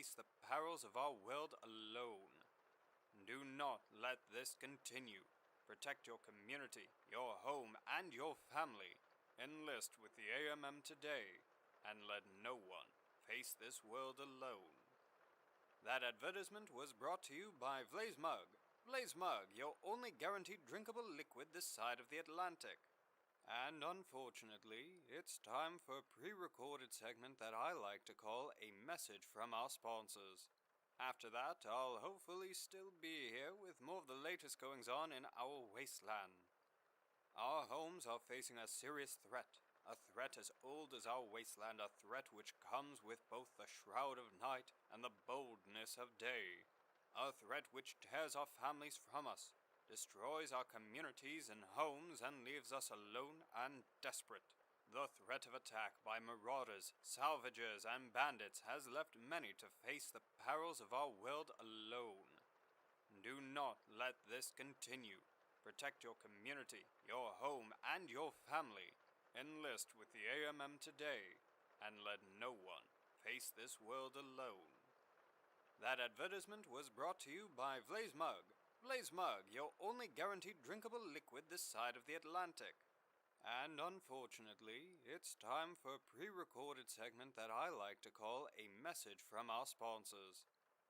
face the perils of our world alone. Do not let this continue. Protect your community, your home, and your family. Enlist with the AMM today, and let no one face this world alone. That advertisement was brought to you by Blaze Mug. Blaze Mug, your only guaranteed drinkable liquid this side of the Atlantic. And unfortunately, it's time for a pre-recorded segment that I like to call a message from our sponsors. After that, I'll hopefully still be here with more of the latest goings-on in our wasteland. Our homes are facing a serious threat. A threat as old as our wasteland, a threat which comes with both the shroud of night and the boldness of day. A threat which tears our families from us, destroys our communities and homes, and leaves us alone and desperate. The threat of attack by marauders, salvagers, and bandits has left many to face the perils of our world alone. Do not let this continue. Protect your community, your home, and your family. Enlist with the AMM today, and let no one face this world alone. That advertisement was brought to you by Blaze Mug. Blaze Mug, your only guaranteed drinkable liquid this side of the Atlantic. And unfortunately, it's time for a pre-recorded segment that I like to call a message from our sponsors.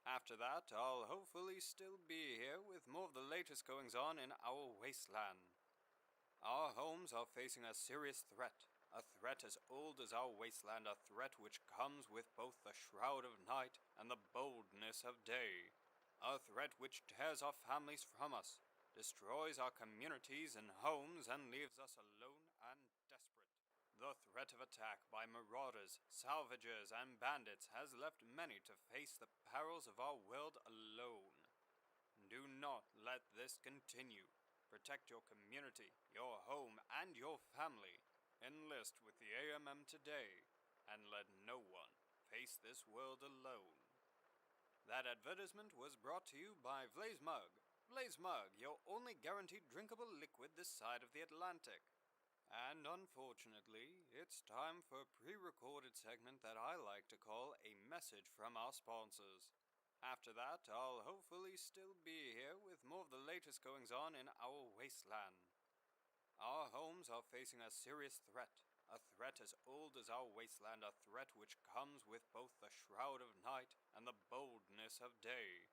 After that, I'll hopefully still be here with more of the latest goings-on in our wasteland. Our homes are facing a serious threat. A threat as old as our wasteland, a threat which comes with both the shroud of night and the boldness of day. A threat which tears our families from us, destroys our communities and homes, and leaves us alone and desperate. The threat of attack by marauders, salvagers, and bandits has left many to face the perils of our world alone. Do not let this continue. Protect your community, your home, and your family. Enlist with the AMM today, and let no one face this world alone. That advertisement was brought to you by Blaze Mug. Blaze Mug, your only guaranteed drinkable liquid this side of the Atlantic. And unfortunately, it's time for a pre-recorded segment that I like to call a message from our sponsors. After that, I'll hopefully still be here with more of the latest goings-on in our wasteland. Our homes are facing a serious threat. A threat as old as our wasteland, a threat which comes with both the shroud of night and the boldness of day.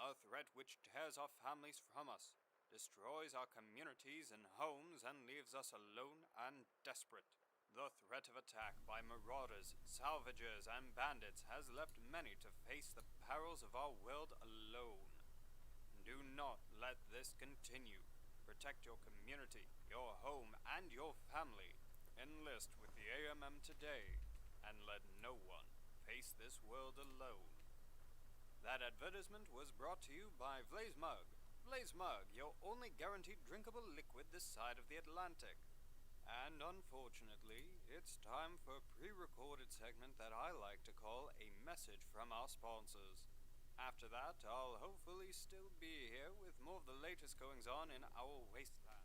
A threat which tears our families from us, destroys our communities and homes, and leaves us alone and desperate. The threat of attack by marauders, salvagers, and bandits has left many to face the perils of our world alone. Do not let this continue. Protect your community, your home, and your family. Enlist with the AMM today, and let no one face this world alone. That advertisement was brought to you by Blaze Mug. Blaze Mug, your only guaranteed drinkable liquid this side of the Atlantic. And unfortunately, it's time for a pre-recorded segment that I like to call a message from our sponsors. After that, I'll hopefully still be here with more of the latest goings-on in our wasteland.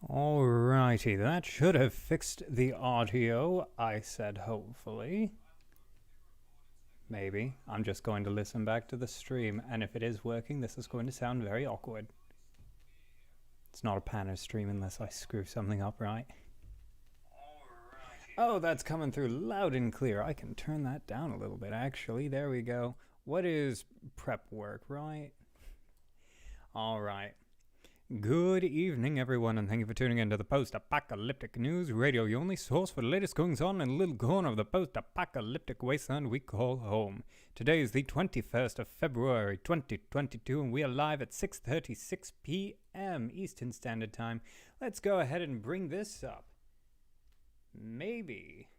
Alrighty, that should have fixed the audio, I said hopefully. Maybe. I'm just going to listen back to the stream, and if it is working, this is going to sound very awkward. It's not a PANR stream unless I screw something up, right? Oh, that's coming through loud and clear. I can turn that down a little bit, actually. There we go. What is prep work, right? All right. Good evening, everyone, and thank you for tuning in to the Post-Apocalyptic News Radio, your only source for the latest goings-on in a little corner of the post-apocalyptic wasteland we call home. Today is the 21st of February, 2022, and we are live at 6:36 p.m. Eastern Standard Time. Let's go ahead and bring this up. Maybe.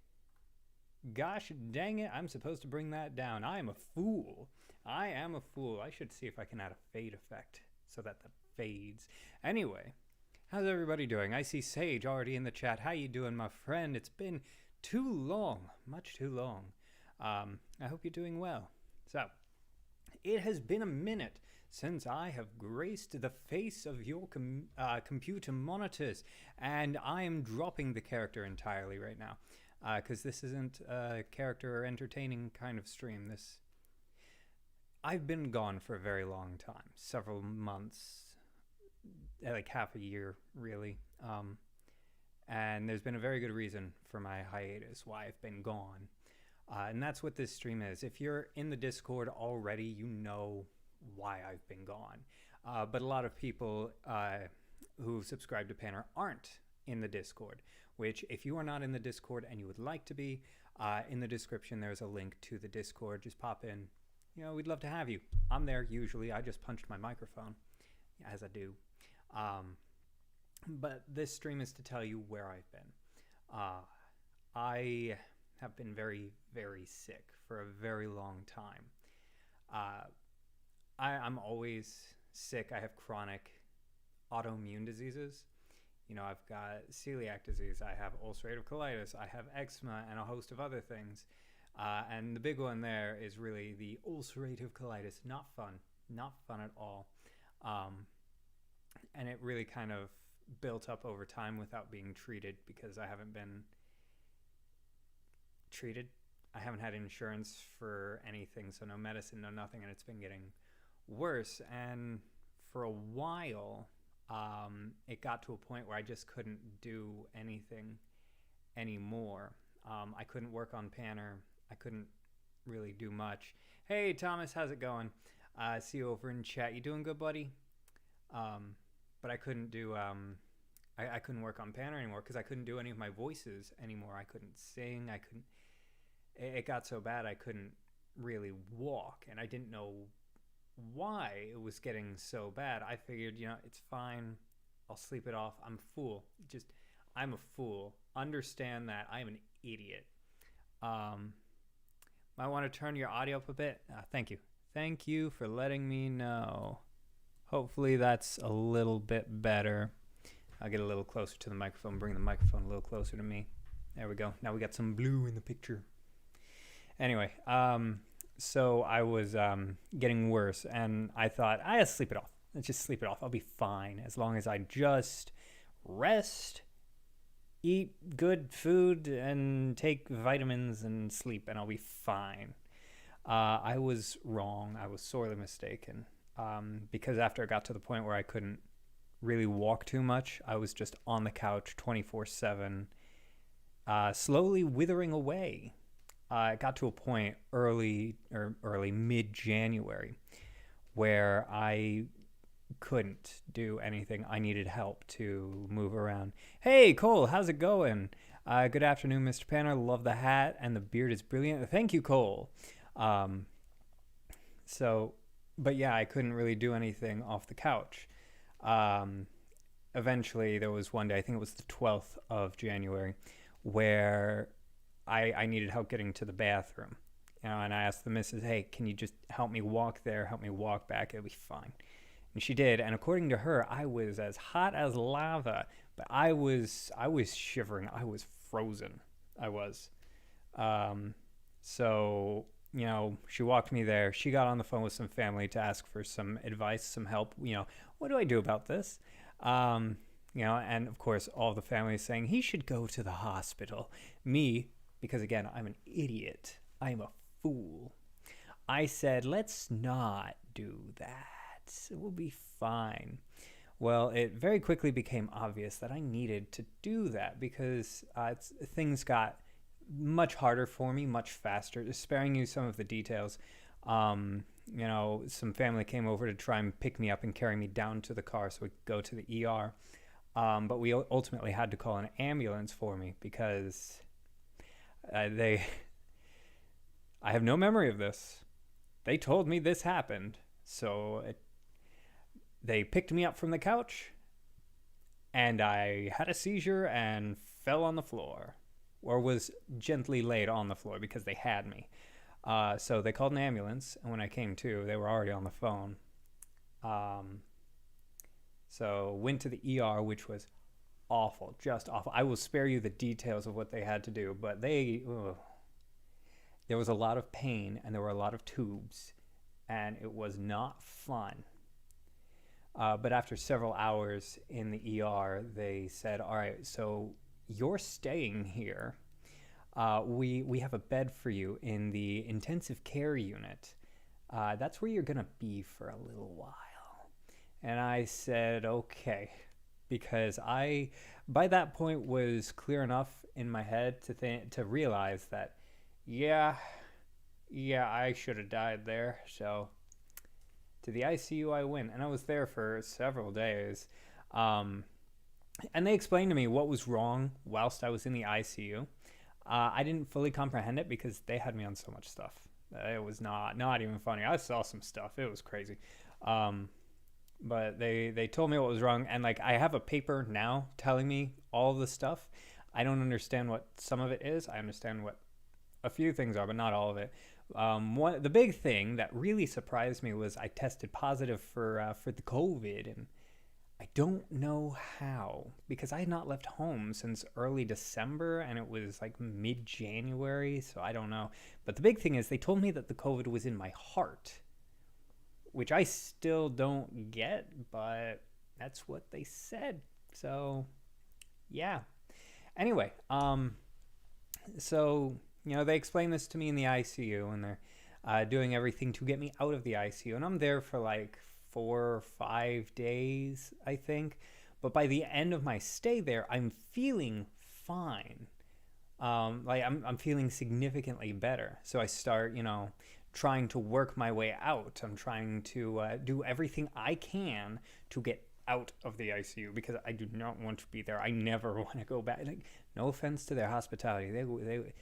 Gosh dang it, I'm supposed to bring that down. I am a fool. I am a fool. I should see if I can add a fade effect so that the fades. Anyway, how's everybody doing? I see Sage already in the chat. How you doing, my friend? It's been too long, much too long. I hope you're doing well. So, it has been a minute since I have graced the face of your computer monitors, and I am dropping the character entirely right now, because this isn't a character or entertaining kind of stream. This I've been gone for a very long time, several months, like half a year, really. And there's been a very good reason for my hiatus, why I've been gone. And that's what this stream is. If you're in the Discord already, you know why I've been gone. But a lot of people who subscribe to PANR aren't in the Discord, which if you are not in the Discord and you would like to be, in the description there's a link to the Discord. Just pop in. You know, we'd love to have you. I'm there usually. I just punched my microphone, as I do. But this stream is to tell you where I've been. I have been very, very sick for a very long time. I'm always sick. I have chronic autoimmune diseases. You know, I've got celiac disease, I have ulcerative colitis, I have eczema, and a host of other things. And the big one there is really the ulcerative colitis. Not fun at all. And it really kind of built up over time without being treated because I haven't been treated. I haven't had insurance for anything, so no medicine, no nothing, and it's been getting worse. And for a while, it got to a point where I just couldn't do anything anymore. I couldn't work on PANR. I couldn't really do much. Hey, Thomas, how's it going? See you over in chat. You doing good, buddy? But I couldn't do... I couldn't work on PANR anymore because I couldn't do any of my voices anymore. I couldn't sing. I couldn't... It got so bad I couldn't really walk, and I didn't know why it was getting so bad. I figured, you know, it's fine. I'll sleep it off. I'm a fool. I'm a fool. Understand that. I'm an idiot. Might want to turn your audio up a bit. Thank you. Thank you for letting me know. Hopefully that's a little bit better. I'll get a little closer to the microphone, bring the microphone a little closer to me. There we go. Now we got some blue in the picture. Anyway, so I was getting worse, and I thought, I'll sleep it off. Let's just sleep it off. I'll be fine as long as I just rest, eat good food, and take vitamins and sleep, and I'll be fine. I was wrong. I was sorely mistaken, because after it got to the point where I couldn't really walk too much, I was just on the couch 24/7, slowly withering away. It got to a point early mid-January where I couldn't do anything. I needed help to move around. Hey, Cole, how's it going? Good afternoon, Mr. PANR. Love the hat, and the beard is brilliant. Thank you, Cole. But yeah, I couldn't really do anything off the couch. Eventually, there was one day, I think it was the 12th of January, where I needed help getting to the bathroom. You know, and I asked the missus, hey, can you just help me walk there, help me walk back? It'll be fine. And she did, and according to her, I was as hot as lava, but I was shivering. I was frozen. I was. So, you know, she walked me there. She got on the phone with some family to ask for some advice, some help. You know, what do I do about this? You know, and of course, all the family is saying, he should go to the hospital. Me, because again, I'm an idiot. I'm a fool. I said, let's not do that. We'll be fine. Well, it very quickly became obvious that I needed to do that because things got much harder for me, much faster. Just sparing you some of the details. You know, some family came over to try and pick me up and carry me down to the car so we could go to the ER. But we ultimately had to call an ambulance for me because I have no memory of this. They told me this happened. So they picked me up from the couch and I had a seizure and fell on the floor, or was gently laid on the floor because they had me. So they called an ambulance, and when I came to, they were already on the phone. So went to the ER, which was awful, just awful. I will spare you the details of what they had to do, but there was a lot of pain and there were a lot of tubes, and it was not fun. But after several hours in the ER, they said, all right, so you're staying here. We have a bed for you in the intensive care unit. That's where you're going to be for a little while. And I said, okay, because I, by that point, was clear enough in my head to realize that, yeah, I should have died there. So to the ICU I went, and I was there for several days. And they explained to me what was wrong whilst I was in the ICU. I didn't fully comprehend it because they had me on so much stuff. It was not even funny. I saw some stuff. It was crazy. But they told me what was wrong. And like, I have a paper now telling me all the stuff. I don't understand what some of it is. I understand what a few things are, but not all of it. The big thing that really surprised me was I tested positive for the COVID, and I don't know how, because I had not left home since early December, and it was like mid-January, so I don't know. But the big thing is they told me that the COVID was in my heart, which I still don't get, but that's what they said. So, yeah. Anyway, so, they explained this to me in the ICU, and they're doing everything to get me out of the ICU, and I'm there for like 4 or 5 days, I think. But by the end of my stay there, I'm feeling fine. I'm feeling significantly better. So I start, trying to work my way out. I'm trying to do everything I can to get out of the ICU because I do not want to be there. I never want to go back. Like, no offense to their hospitality. They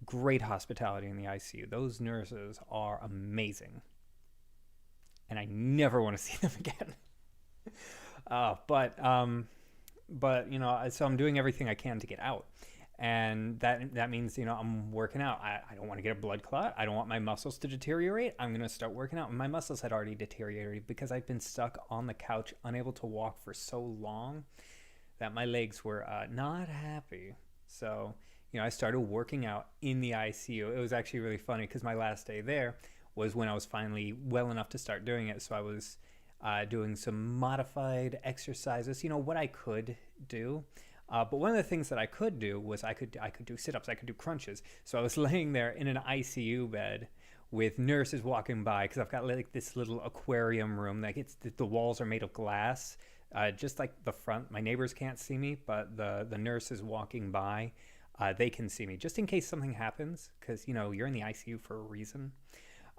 great hospitality in the ICU. Those nurses are amazing. And I never want to see them again. So I'm doing everything I can to get out. And that means, I'm working out. I don't want to get a blood clot. I don't want my muscles to deteriorate. I'm going to start working out. And my muscles had already deteriorated because I'd been stuck on the couch, unable to walk for so long that my legs were not happy. So, I started working out in the ICU. It was actually really funny because my last day there was when I was finally well enough to start doing it. So I was doing some modified exercises, what I could do. But one of the things that I could do was I could do sit-ups, I could do crunches. So I was laying there in an ICU bed with nurses walking by because I've got like this little aquarium room. Like the walls are made of glass, just like the front. My neighbors can't see me, but the nurses walking by, they can see me just in case something happens because, you're in the ICU for a reason.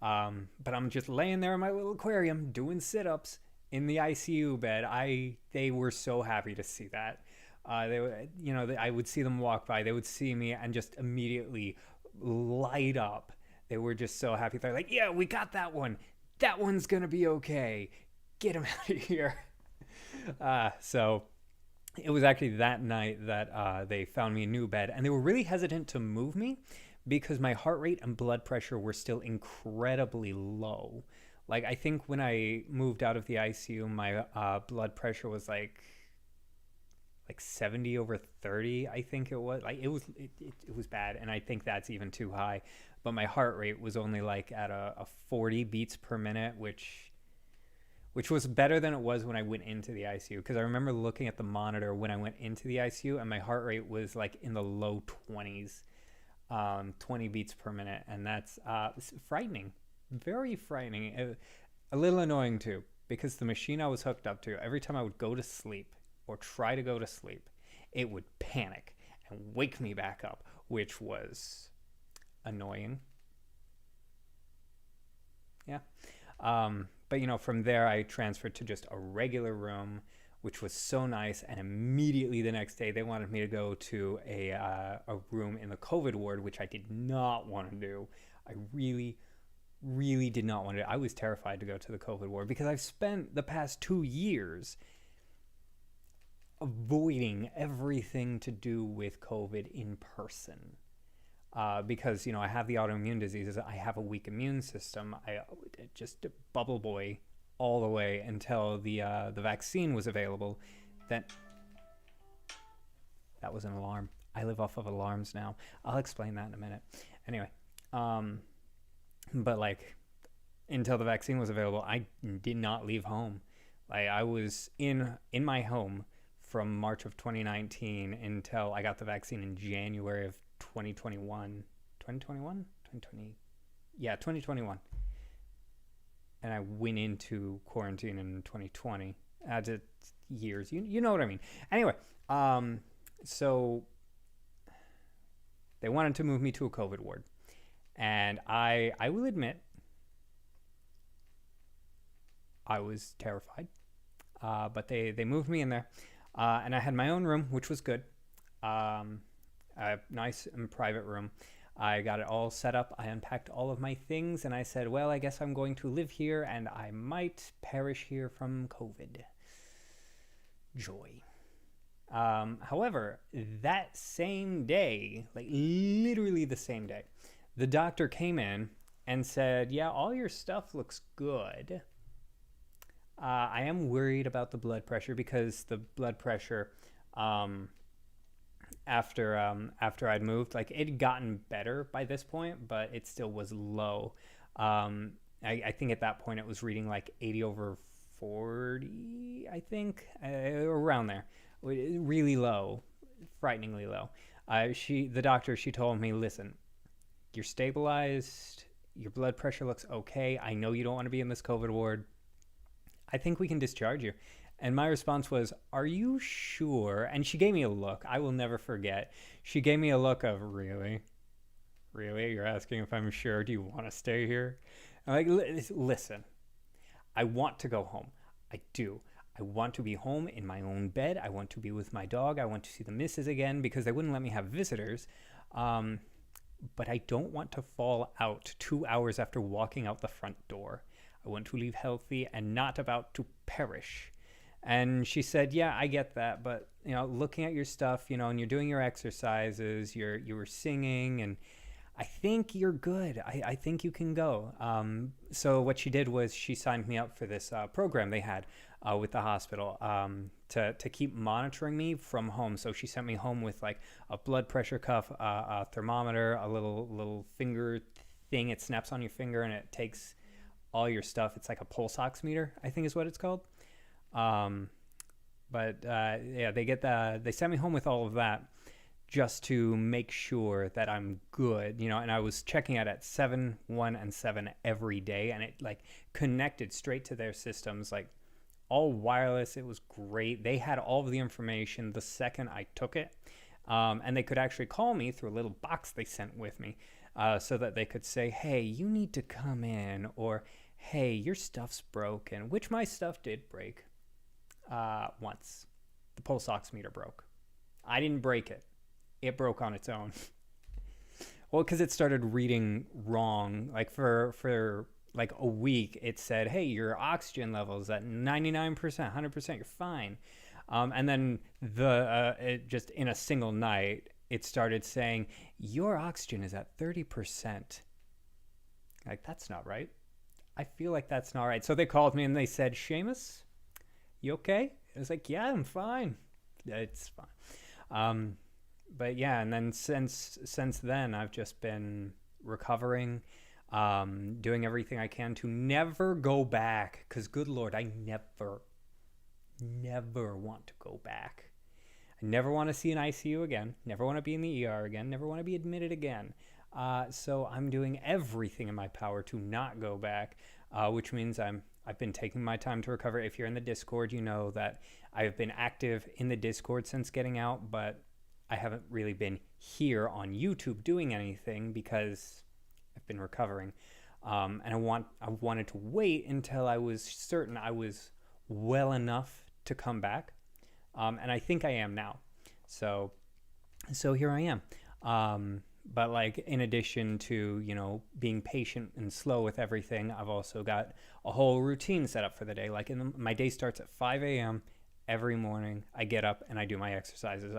But I'm just laying there in my little aquarium doing sit-ups in the ICU bed. They were so happy to see that. I would see them walk by. They would see me and just immediately light up. They were just so happy. They're like, "Yeah, we got that one. That one's gonna be okay. Get him out of here." So it was actually that night that they found me a new bed, and they were really hesitant to move me because my heart rate and blood pressure were still incredibly low. Like, I think when I moved out of the ICU, my blood pressure was like 70 over 30, I think it was. Like, it was bad, and I think that's even too high. But my heart rate was only like at a 40 beats per minute, which was better than it was when I went into the ICU. Because I remember looking at the monitor when I went into the ICU, and my heart rate was like in the low 20s. 20 beats per minute, and that's frightening, very frightening. A little annoying too, because the machine I was hooked up to, every time I would go to sleep or try to go to sleep, it would panic and wake me back up, which was annoying. Yeah. But from there I transferred to just a regular room, which was so nice. And immediately the next day, they wanted me to go to a room in the COVID ward, which I did not want to do. I really, really did not want to. I was terrified to go to the COVID ward because I've spent the past 2 years avoiding everything to do with COVID in person. Because, I have the autoimmune diseases. I have a weak immune system. I just bubble boy all the way until the vaccine was available. That was an alarm. I live off of alarms now. I'll explain that in a minute. Anyway, but like until the vaccine was available, I did not leave home. Like, I was in my home from March of 2019 until I got the vaccine in January of 2021. 2021? 2020. Yeah, 2021. and I went into quarantine in 2020. Added years, you know what I mean. Anyway, so they wanted to move me to a COVID ward, and I will admit I was terrified. But they moved me in there, and I had my own room, which was good. A nice and private room. I got it all set up. I unpacked all of my things, and I said, well, I guess I'm going to live here, and I might perish here from COVID. Joy. However, that same day, like literally the same day, the doctor came in and said, yeah, all your stuff looks good. I am worried about the blood pressure, because the blood pressure after I'd moved, like, it had gotten better by this point, but it still was low. I think at that point it was reading like 80/40, I think, around there. Really low, frighteningly low. The doctor, she told me, listen, you're stabilized, your blood pressure looks okay. I know you don't want to be in this COVID ward. I think we can discharge you. And my response was, are you sure? And she gave me a look I will never forget. She gave me a look of, really? Really? You're asking if I'm sure? Do you want to stay here? I'm like, listen, I want to go home. I do. I want to be home in my own bed. I want to be with my dog. I want to see the missus again, because they wouldn't let me have visitors. But I don't want to fall out 2 hours after walking out the front door. I want to leave healthy and not about to perish. And she said, yeah, I get that. But, looking at your stuff, and you're doing your exercises, you were singing, and I think you're good. I think you can go. So what she did was she signed me up for this program they had with the hospital to keep monitoring me from home. So she sent me home with like a blood pressure cuff, a thermometer, a little finger thing. It snaps on your finger and it takes all your stuff. It's like a pulse oximeter, I think is what it's called. But they sent me home with all of that just to make sure that I'm good, and I was checking out at 7, 1, and 7 every day, and it like connected straight to their systems, like all wireless. It was great. They had all of the information the second I took it, and they could actually call me through a little box they sent with me, so that they could say, hey, you need to come in, or hey, your stuff's broken, which my stuff did break once. The pulse oximeter broke. I didn't break it. It broke on its own. Well, because it started reading wrong. Like for like a week, it said, hey, your oxygen level is at 99%, 100%, you're fine. And then it just in a single night, it started saying, your oxygen is at 30%. Like, that's not right. I feel like that's not right. So they called me and they said, Seamus, you okay? I was like, yeah, I'm fine. It's fine. But yeah, and then since then, I've just been recovering, doing everything I can to never go back. Because good Lord, I never want to go back. I never want to see an ICU again. Never want to be in the ER again. Never want to be admitted again. So I'm doing everything in my power to not go back, which means I've been taking my time to recover. If you're in the Discord, you know that I've been active in the Discord since getting out, but I haven't really been here on YouTube doing anything because I've been recovering. And I wanted to wait until I was certain I was well enough to come back. And I think I am now. So here I am. But like, in addition to, being patient and slow with everything, I've also got a whole routine set up for the day. Like my day starts at 5 a.m. every morning. I get up and I do my exercises.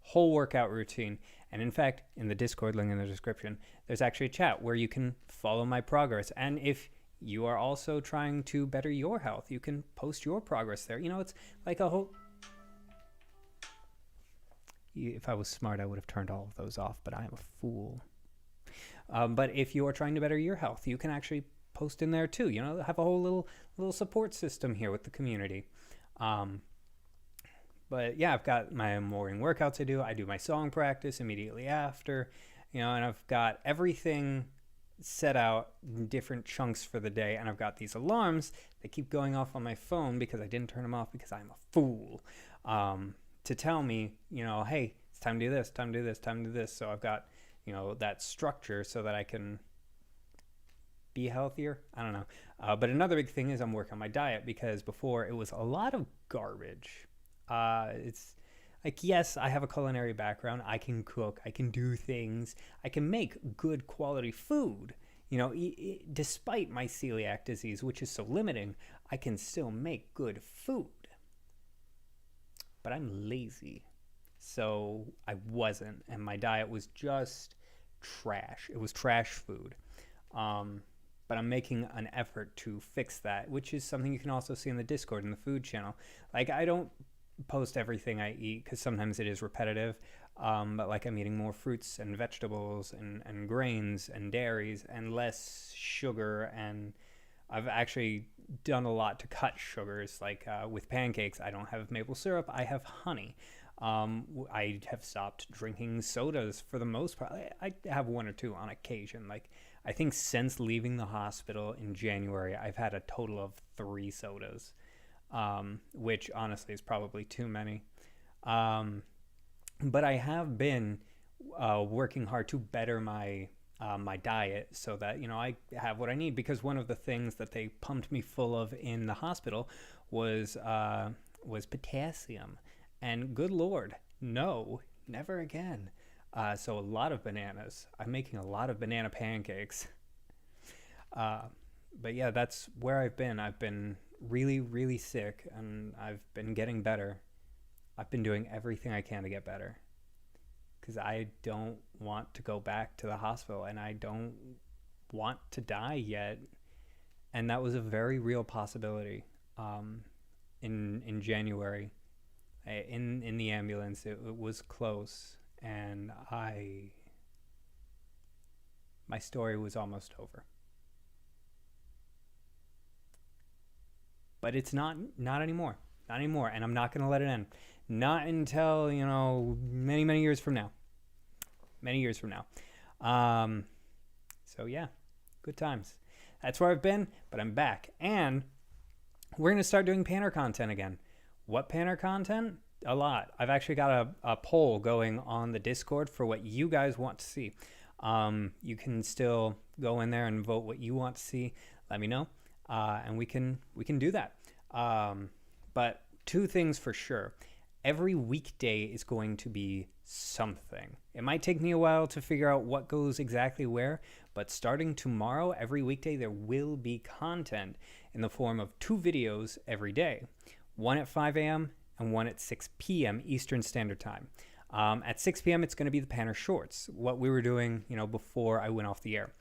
Whole workout routine. And in fact, in the Discord link in the description, there's actually a chat where you can follow my progress. And if you are also trying to better your health, you can post your progress there. It's like a whole... If I was smart, I would have turned all of those off, but I am a fool. But if you are trying to better your health, you can actually post in there too. Have a whole little support system here with the community. But yeah, I've got my morning workouts to do. I do my song practice immediately after, and I've got everything set out different chunks for the day, and I've got these alarms that keep going off on my phone because I didn't turn them off because I'm a fool, to tell me, hey, it's time to do this, time to do this, time to do this. So I've got, that structure so that I can be healthier. I don't know. But another big thing is I'm working on my diet, because before it was a lot of garbage. It's like, yes, I have a culinary background. I can cook. I can do things. I can make good quality food. Despite my celiac disease, which is so limiting, I can still make good food. But I'm lazy. So I wasn't. And my diet was just trash. It was trash food. But I'm making an effort to fix that, which is something you can also see in the Discord and the food channel. Like, I don't post everything I eat because sometimes it is repetitive, but like I'm eating more fruits and vegetables and grains and dairies and less sugar, and I've actually done a lot to cut sugars. Like with pancakes, I don't have maple syrup, I have honey. I have stopped drinking sodas for the most part. I have one or two on occasion. Like, I think since leaving the hospital in January, I've had a total of 3 sodas. Which honestly is probably too many. But I have been working hard to better my diet so that, I have what I need, because one of the things that they pumped me full of in the hospital was potassium. And good Lord, no, never again. So a lot of bananas. I'm making a lot of banana pancakes. But yeah, that's where I've been. I've been really, really sick, and I've been getting better. I've been doing everything I can to get better, because I don't want to go back to the hospital, and I don't want to die yet. And that was a very real possibility. In January, in the ambulance, it was close, and my story was almost over. But it's not anymore. Not anymore. And I'm not going to let it end. Not until, many, many years from now. Many years from now. So, yeah. Good times. That's where I've been, but I'm back. And we're going to start doing PANR content again. What PANR content? A lot. I've actually got a poll going on the Discord for what you guys want to see. You can still go in there and vote what you want to see. Let me know. And we can do that. But 2 things for sure. Every weekday is going to be something. It might take me a while to figure out what goes exactly where, but starting tomorrow, every weekday, there will be content in the form of 2 videos every day. One at 5 a.m. and one at 6 p.m. Eastern Standard Time. At 6 p.m., it's going to be the PANR Shorts, what we were doing, before I went off the air.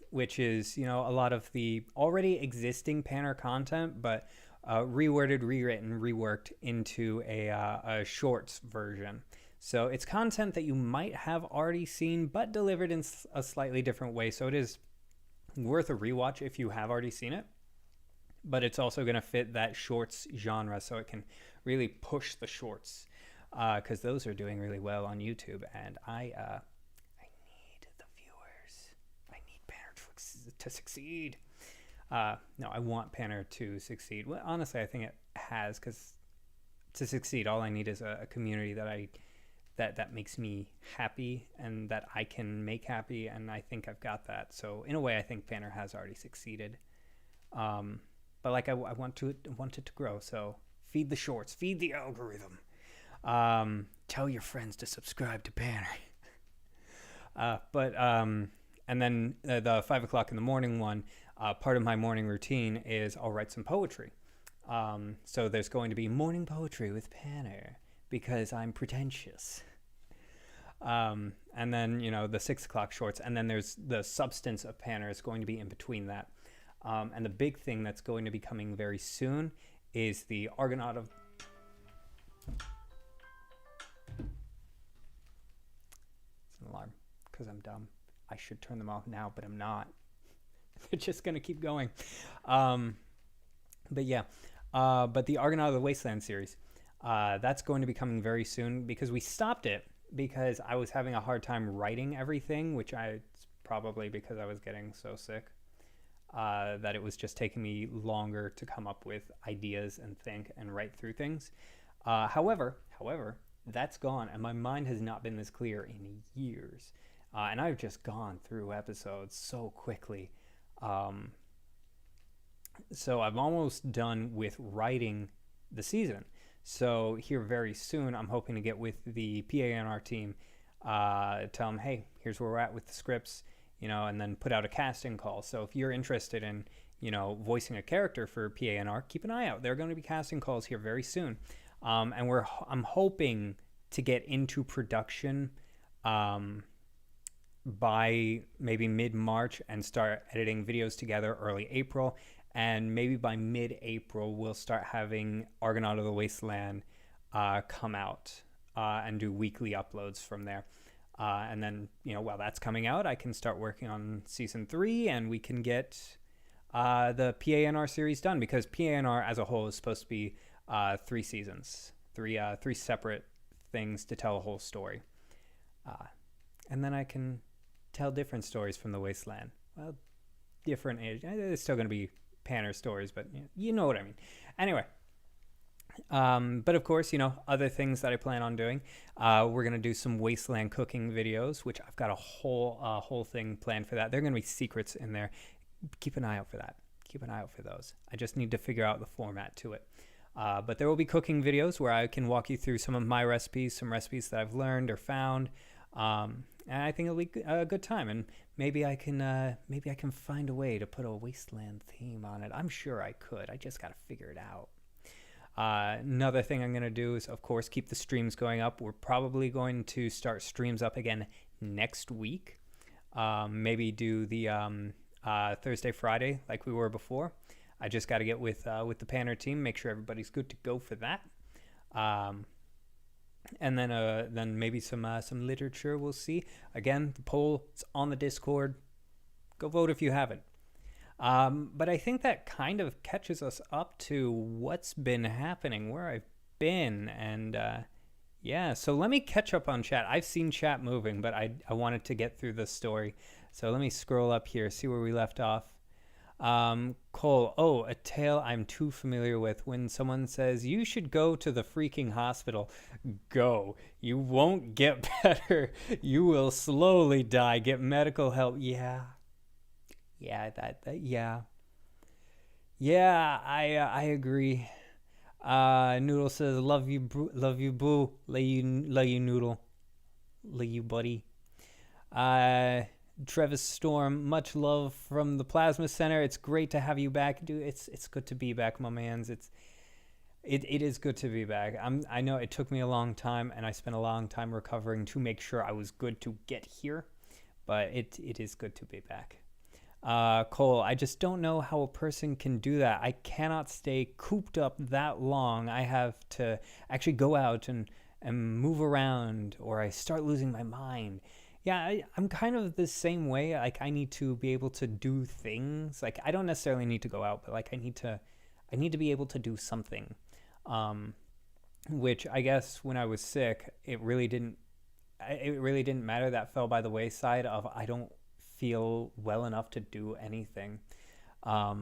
Which is, a lot of the already existing PANR content, but reworded, rewritten, reworked into a shorts version. So it's content that you might have already seen, but delivered in a slightly different way. So it is worth a rewatch if you have already seen it. But it's also going to fit that shorts genre, so it can really push the shorts, because those are doing really well on YouTube, and I need the viewers. I need PANR to succeed. No, I want PANR to succeed. Well, honestly, I think it has, because to succeed, all I need is a community that makes me happy and that I can make happy, and I think I've got that. So in a way, I think PANR has already succeeded. But like I want it to grow. So feed the shorts, feed the algorithm. Tell your friends to subscribe to PANR. And then the 5 o'clock in the morning one, part of my morning routine is I'll write some poetry. So there's going to be morning poetry with PANR because I'm pretentious. And then, the 6 o'clock shorts. And then there's the substance of PANR is going to be in between that. And the big thing that's going to be coming very soon is the Argonaut of... It's an alarm because I'm dumb. I should turn them off now, but I'm not. They're just going to keep going. But yeah. But the Argonaut of the Wasteland series, that's going to be coming very soon because we stopped it because I was having a hard time writing everything, which probably because I was getting so sick that it was just taking me longer to come up with ideas and think and write through things. However, that's gone, and my mind has not been this clear in years. And I've just gone through episodes so quickly. So I'm almost done with writing the season. So here very soon, I'm hoping to get with the PANR team, tell them, hey, here's where we're at with the scripts, and then put out a casting call. So if you're interested in, voicing a character for PANR, keep an eye out. There are going to be casting calls here very soon. And I'm hoping to get into production by maybe mid-March and start editing videos together early April. And maybe by mid-April, we'll start having Argonaut of the Wasteland come out and do weekly uploads from there. And then, while that's coming out, I can start working on season 3 and we can get the PANR series done, because PANR as a whole is supposed to be 3 seasons, three separate things to tell a whole story. And then I can tell different stories from the Wasteland. Well, different age. It's still going to be PANR stories, but you know what I mean. Anyway, but of course, other things that I plan on doing. We're going to do some Wasteland cooking videos, which I've got a whole thing planned for that. There are going to be secrets in there. Keep an eye out for that. Keep an eye out for those. I just need to figure out the format to it. But there will be cooking videos where I can walk you through some of my recipes, some recipes that I've learned or found. And I think it'll be a good time, and maybe I can find a way to put a Wasteland theme on it. I'm sure I could. I just got to figure it out. Another thing I'm going to do is, of course, keep the streams going up. We're probably going to start streams up again next week. Maybe do the Thursday, Friday like we were before. I just got to get with the PANR team, make sure everybody's good to go for that. And then maybe some literature. We'll see. Again, the poll is on the Discord. Go vote if you haven't. But I think that kind of catches us up to what's been happening, where I've been, and yeah. So let me catch up on chat. I've seen chat moving, but I wanted to get through the story. So let me scroll up here, see where we left off. Cole, a tale I'm too familiar with. When someone says, you should go to the freaking hospital, go. You won't get better. You will slowly die. Get medical help. Yeah, I agree. Noodle says, love you, boo. Love you, Noodle. Love you, buddy. Travis Storm, much love from the Plasma Center. It's great to have you back, dude. It's good to be back, my mans. It is good to be back. I know it took me a long time, and I spent a long time recovering to make sure I was good to get here, but it is good to be back. Cole, I just don't know how a person can do that. I cannot stay cooped up that long. I have to actually go out and move around, or I start losing my mind. Yeah, I'm kind of the same way. Like, I need to be able to do things. Like, I don't necessarily need to go out, but like I need to be able to do something. Which I guess when I was sick, it really didn't matter. That fell by the wayside of I don't feel well enough to do anything. But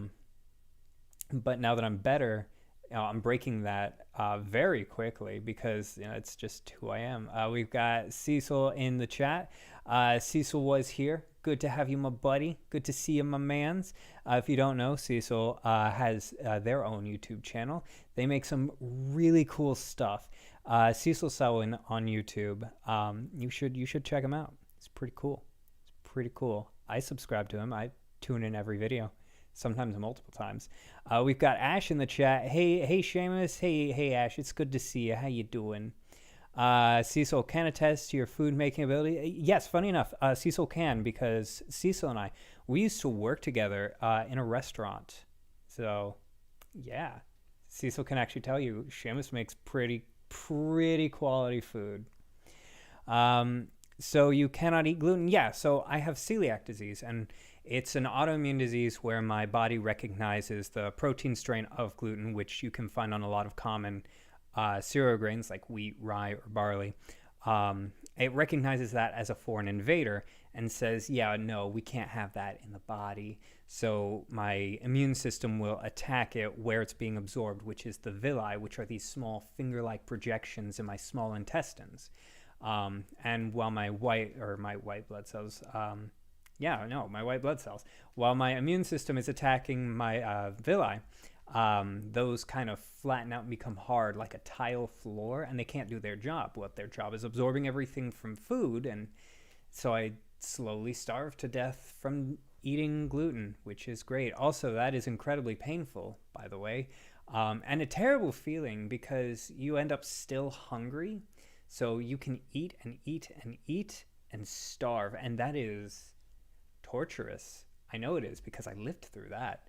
now that I'm better, I'm breaking that very quickly, because it's just who I am. We've got Cecil in the chat. Cecil was here. Good to have you, my buddy. Good to see you, my mans. If you don't know, Cecil has their own YouTube channel. They make some really cool stuff. Cecil Selwyn on YouTube. You should check him out. It's pretty cool. I subscribe to him. I tune in every video, sometimes multiple times. We've got Ash in the chat. Hey, Seamus. Hey, Ash. It's good to see you. How you doing? Cecil can attest to your food making ability. Yes, funny enough, Cecil can, because Cecil and we used to work together in a restaurant. So, yeah, Cecil can actually tell you Seamus makes pretty quality food. So you cannot eat gluten? Yeah, so I have celiac disease, and it's an autoimmune disease where my body recognizes the protein strain of gluten, which you can find on a lot of common cereal grains like wheat, rye, or barley. it recognizes that as a foreign invader and says, yeah, no, we can't have that in the body. So my immune system will attack it where it's being absorbed, which is the villi, which are these small finger-like projections in my small intestines. And while my white blood cells, my white blood cells, while my immune system is attacking my villi, those kind of flatten out and become hard like a tile floor, and they can't do their job. Well, their job is absorbing everything from food, and so I slowly starve to death from eating gluten, which is great. Also, that is incredibly painful, by the way, and a terrible feeling because you end up still hungry, so you can eat and eat and eat and starve, and that is torturous. I know it is because I lived through that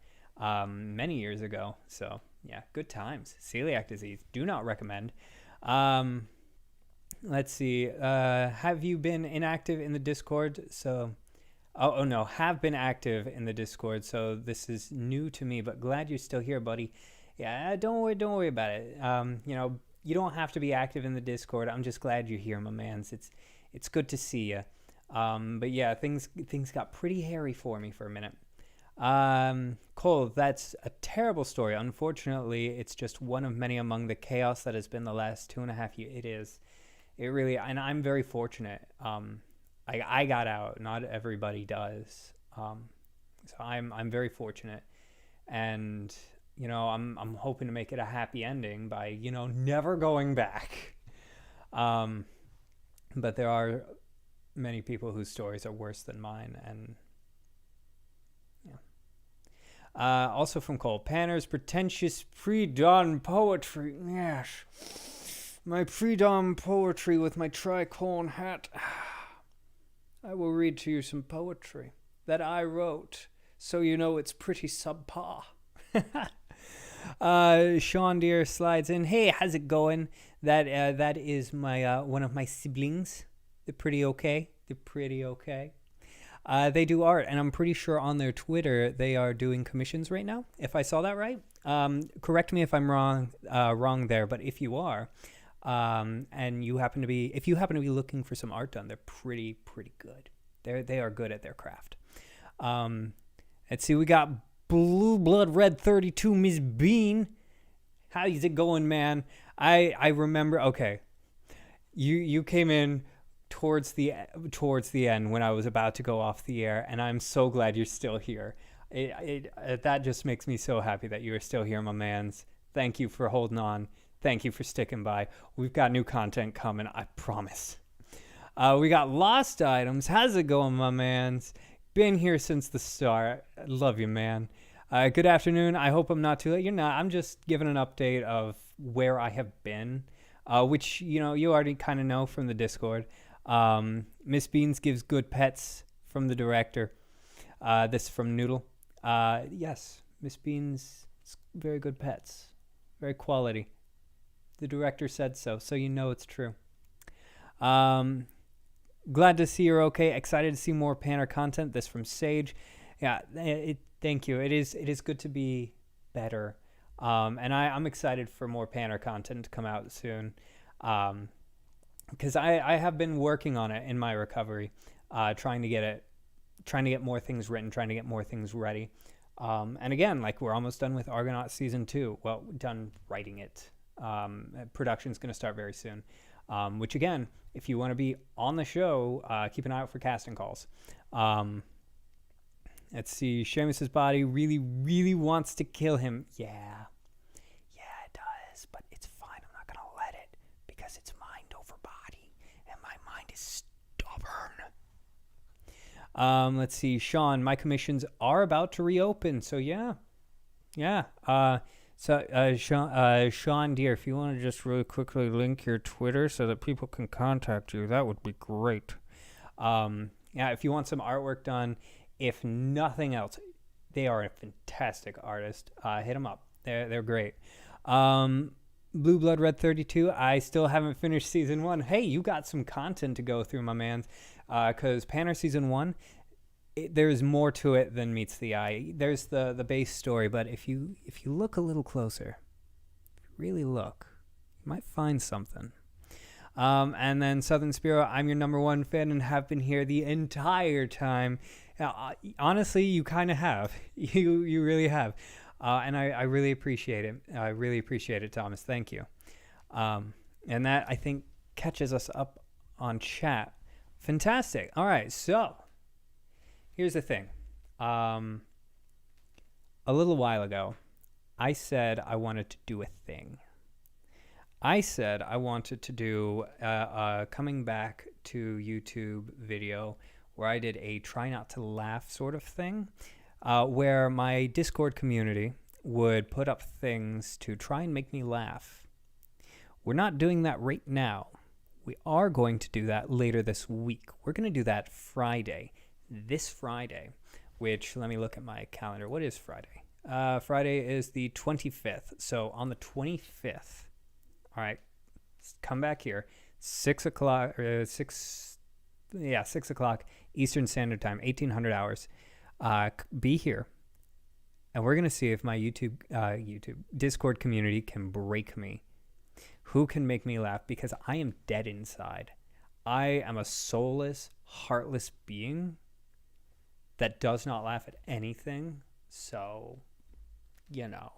many years ago. So yeah, good times. Celiac disease, do not recommend. Let's see. Have you been inactive in the Discord? So, oh no, have been active in the Discord. So this is new to me, but glad you're still here, buddy. Yeah, don't worry about it. You don't have to be active in the Discord. I'm just glad you're here, my mans. It's good to see you. But yeah, things got pretty hairy for me for a minute. Cole, that's a terrible story. Unfortunately, it's just one of many among the chaos that has been the last 2.5 years. It is. It really, and I'm very fortunate. I got out. Not everybody does. So I'm very fortunate, and I'm hoping to make it a happy ending by never going back. But there are many people whose stories are worse than mine, and also from Cole, PANR's pretentious pre-dawn poetry. Yes, my pre-dawn poetry with my tricorn hat. I will read to you some poetry that I wrote, so you know it's pretty subpar. Sean Deere slides in. Hey, how's it going? That is my one of my siblings. They're pretty okay. They do art, and I'm pretty sure on their Twitter they are doing commissions right now, if I saw that right. Correct me if I'm wrong there, but if you are, and if you happen to be looking for some art done, they're pretty good. They are good at their craft. Let's see, we got Blue Blood Red 32, Ms. Bean. How's it going, man? I remember. Okay, you came in towards the end when I was about to go off the air, and I'm so glad you're still here. That just makes me so happy that you are still here, my mans. Thank you for holding on. Thank you for sticking by. We've got new content coming, I promise. We got Lost Items. How's it going, my mans? Been here since the start. Love you, man. Good afternoon. I hope I'm not too late. You're not. I'm just giving an update of where I have been, which you already kind of know from the Discord. Miss Beans gives good pets from the director. This from Noodle. Yes, Miss Beans, very good pets, very quality. The director said so, so you know it's true. Glad to see you're okay. Excited to see more PANR content. This from Sage. Yeah, thank you. It is good to be better. And I'm excited for more PANR content to come out soon. Because I have been working on it in my recovery, trying to get more things written, trying to get more things ready. And again, like we're almost done with Argonaut season 2. Well, done writing it. Production's going to start very soon. Which again, if you want to be on the show, keep an eye out for casting calls. Let's see. Seamus's body really, really wants to kill him. Yeah, it does. But it's fine. I'm not going to let it because it's mind over body. And my mind is stubborn. Let's see. Sean, my commissions are about to reopen. So yeah. Sean Deere, if you want to just really quickly link your Twitter so that people can contact you, that would be great. If you want some artwork done, if nothing else, they are a fantastic artist. Hit them up. They're great. Blue Blood Red 32, I still haven't finished season 1. Hey, you got some content to go through, my man. Because PANR season 1, there's more to it than meets the eye. There's the base story, but if you look a little closer, really look, you might find something. And then Southern Spiro, I'm your number one fan and have been here the entire time. Honestly, you kind of have. You really have. And I really appreciate it. I really appreciate it, Thomas. Thank you. And that, I think, catches us up on chat. Fantastic. All right, so here's the thing. A little while ago, I said I wanted to do a thing. I said I wanted to do a coming back to YouTube video where I did a try not to laugh sort of thing, where my Discord community would put up things to try and make me laugh. We're not doing that right now. We are going to do that later this week. We're going to do that Friday, this Friday, which, let me look at my calendar. What is Friday? Friday is the 25th. So on the 25th, all right, come back here, 6 o'clock, 6 o'clock Eastern Standard Time, 1800 hours. Be here. And we're going to see if my Discord community can break me. Who can make me laugh? Because I am dead inside. I am a soulless, heartless being that does not laugh at anything. So, you know.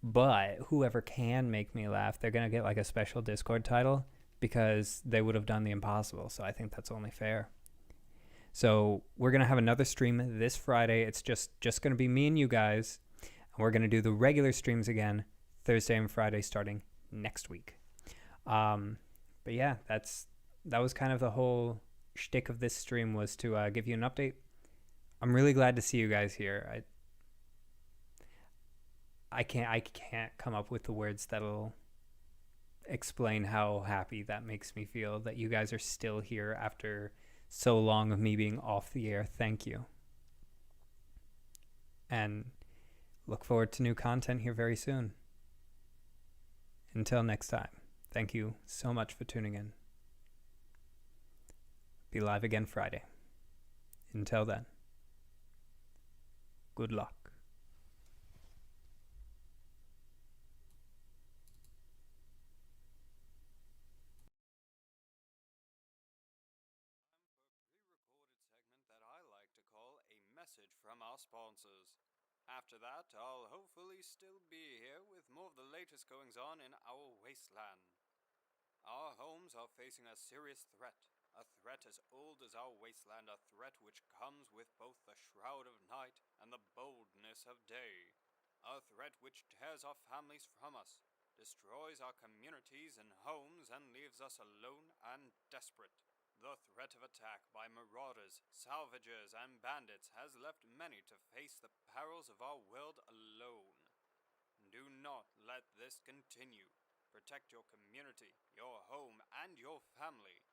But whoever can make me laugh, they're going to get like a special Discord title because they would have done the impossible. So I think that's only fair. So we're going to have another stream this Friday. It's just going to be me and you guys. And we're going to do the regular streams again Thursday and Friday starting next week. But yeah, that was kind of the whole shtick of this stream, was to give you an update. I'm really glad to see you guys here. I can't come up with the words that'll explain how happy that makes me feel that you guys are still here after so long of me being off the air. Thank you. And look forward to new content here very soon. Until next time, thank you so much for tuning in. Be live again Friday. Until then, good luck. Message from our sponsors. After that, I'll hopefully still be here with more of the latest goings on in our wasteland. Our homes are facing a serious threat, a threat as old as our wasteland, a threat which comes with both the shroud of night and the boldness of day, a threat which tears our families from us, destroys our communities and homes, and leaves us alone and desperate. The threat of attack by marauders, salvagers, and bandits has left many to face the perils of our world alone. Do not let this continue. Protect your community, your home, and your family.